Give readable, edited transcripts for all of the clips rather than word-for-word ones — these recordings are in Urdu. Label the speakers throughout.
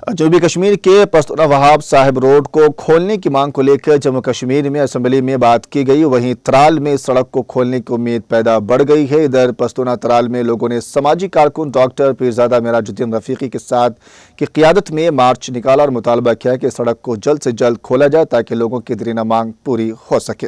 Speaker 1: جنوبی کشمیر کے پشتونہ وہاب صاحب روڈ کو کھولنے کی مانگ کو لے کر جموں کشمیر میں اسمبلی میں بات کی گئی، وہیں ترال میں سڑک کو کھولنے کی امید پیدا بڑھ گئی ہے۔ ادھر پشتونہ ترال میں لوگوں نے سماجی کارکن ڈاکٹر پیرزادہ معراج الدین رفیقی کے ساتھ کی قیادت میں مارچ نکالا اور مطالبہ کیا کہ سڑک کو جلد سے جلد کھولا جائے تاکہ لوگوں کی دیرینہ مانگ پوری ہو سکے۔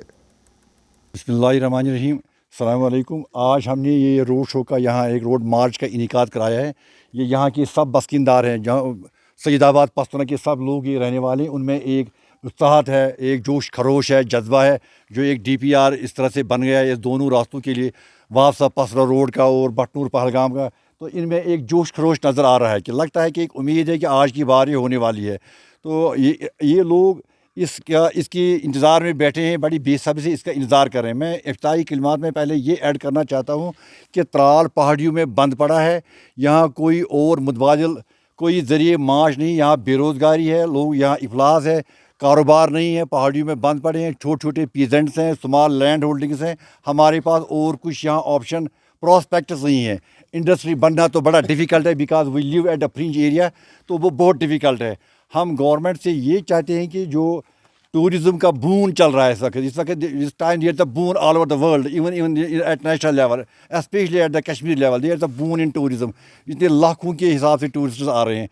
Speaker 2: بسم اللہ الرحمن الرحیم، السلام علیکم۔ آج ہم نے یہ روڈ شو کا یہاں ایک روڈ مارچ کا انعقاد کرایا ہے۔ یہ یہاں کے سب بسکندار ہیں، جہاں سید آباد پشتونہ کے سب لوگ یہ رہنے والے ہیں، ان میں ایک اتحاد ہے، ایک جوش خروش ہے، جذبہ ہے، جو ایک ڈی پی آر اس طرح سے بن گیا ہے اس دونوں راستوں کے لیے، وہاب صاحب پسرا روڈ کا اور بٹنور پہلگام کا۔ تو ان میں ایک جوش خروش نظر آ رہا ہے کہ لگتا ہے کہ ایک امید ہے کہ آج کی بار یہ ہونے والی ہے۔ تو یہ لوگ اس کے انتظار میں بیٹھے ہیں، بڑی بے صبری سے اس کا انتظار کر رہے ہیں۔ میں افتتاحی کلمات میں پہلے یہ ایڈ کرنا چاہتا ہوں کہ ترال پہاڑیوں میں بند پڑا ہے، یہاں کوئی اور متبادل کوئی ذریعہ معاش نہیں، یہاں بے روزگاری ہے، لوگ یہاں افلاس ہے، کاروبار نہیں ہے، پہاڑیوں میں بند پڑے ہیں، چھوٹے چھوٹے پیزنٹس ہیں، سمال لینڈ ہولڈنگس ہیں، ہمارے پاس اور کچھ یہاں آپشن پراسپیکٹس نہیں ہیں۔ انڈسٹری بننا تو بڑا ڈیفیکلٹ ہے، because we live at a fringe area, تو وہ بہت ڈیفیکلٹ ہے۔ ہم گورنمنٹ سے یہ چاہتے ہیں کہ جو ٹورزم کا بون چل رہا ہے اس وقت اس time there the boon all over the world, even at national level, especially at the Kashmir level, there the boon in tourism. اتنے لاکھوں کے حساب سے ٹورسٹس آ رہے ہیں۔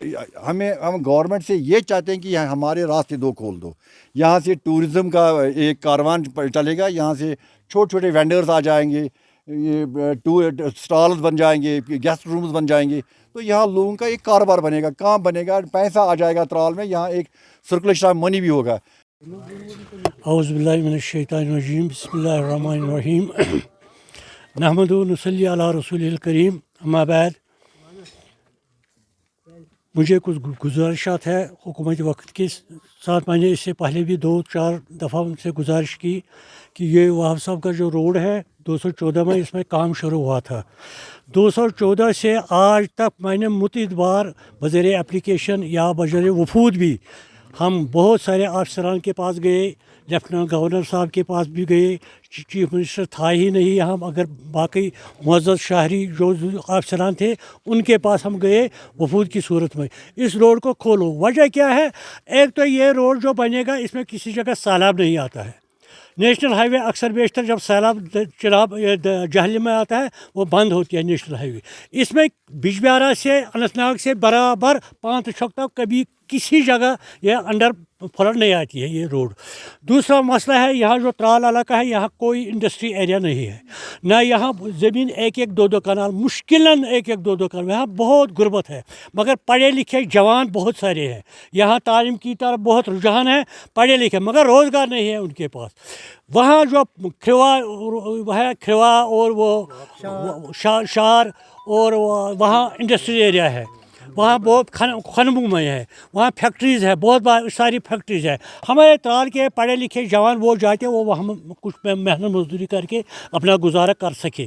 Speaker 2: ہم گورنمنٹ سے یہ چاہتے ہیں کہ ہمارے راستے دو کھول دو، یہاں سے ٹورزم کا ایک کاروان چلے گا، یہاں سے چھوٹے چھوٹے وینڈرز آ جائیں گے، اسٹالز بن جائیں گے، گیسٹ رومز بن جائیں گے، تو یہاں لوگوں کا ایک کاروبار بنے گا، کام بنے گا، پیسہ آ جائے گا ترال میں، یہاں ایک سرکولیشن آف منی بھی ہوگا۔
Speaker 3: اعوذ باللہ من الشیطان الرجیم، بسم اللہ الرحمن الرحیم، نحمد و نصلی علی رسول الکریم، اما بعد۔ مجھے کچھ گزارشات ہے حکومت وقت کے ساتھ۔ میں نے اس سے پہلے بھی 2-4 دفعہ ان سے گزارش کی کہ یہ وہاب صاحب کا جو روڈ ہے 214 میں، اس میں کام شروع ہوا تھا۔ 214 سے آج تک میں نے متعدد بار بذریعہ اپلیکیشن یا بذریعہ وفود بھی ہم بہت سارے افسران کے پاس گئے، لیفٹننٹ گورنر صاحب کے پاس بھی گئے، چیف منسٹر تھا ہی نہیں یہاں، مگر باقی معزز شہری جو افسران تھے ان کے پاس ہم گئے وفود کی صورت میں۔ اس روڈ کو کھولو، وجہ کیا ہے؟ ایک تو یہ روڈ جو بنے گا اس میں کسی جگہ سیلاب نہیں آتا ہے۔ نیشنل ہائی وے اکثر بیشتر جب سیلاب جہلم میں آتا ہے وہ بند ہوتی ہے نیشنل ہائی وے۔ اس میں بجبیارہ سے اننت ناگ سے برابر 5 تک کبھی کسی جگہ یہ انڈر فلڈ نہیں آتی ہے یہ روڈ۔ دوسرا مسئلہ ہے یہاں جو ترال علاقہ ہے، یہاں کوئی انڈسٹری ایریا نہیں ہے، نہ یہاں زمین 1-2 کنال، مشکلاً 1-2 کنال، یہاں بہت غربت ہے، مگر پڑھے لکھے جوان بہت سارے ہیں، یہاں تعلیم کی طرف بہت رجحان ہے، پڑھے لکھے، مگر روزگار نہیں ہے ان کے پاس۔ وہاں جو کھروا اور وہ شار اور وہاں انڈسٹری ایریا ہے، وہاں بہت خنبوں میں ہے، وہاں فیکٹریز ہے، بہت ساری فیکٹریز ہے۔ ہمارے ترال کے پڑھے لکھے جوان وہ جاتے وہ وہاں کچھ محنت مزدوری کر کے اپنا گزارا کر سکے۔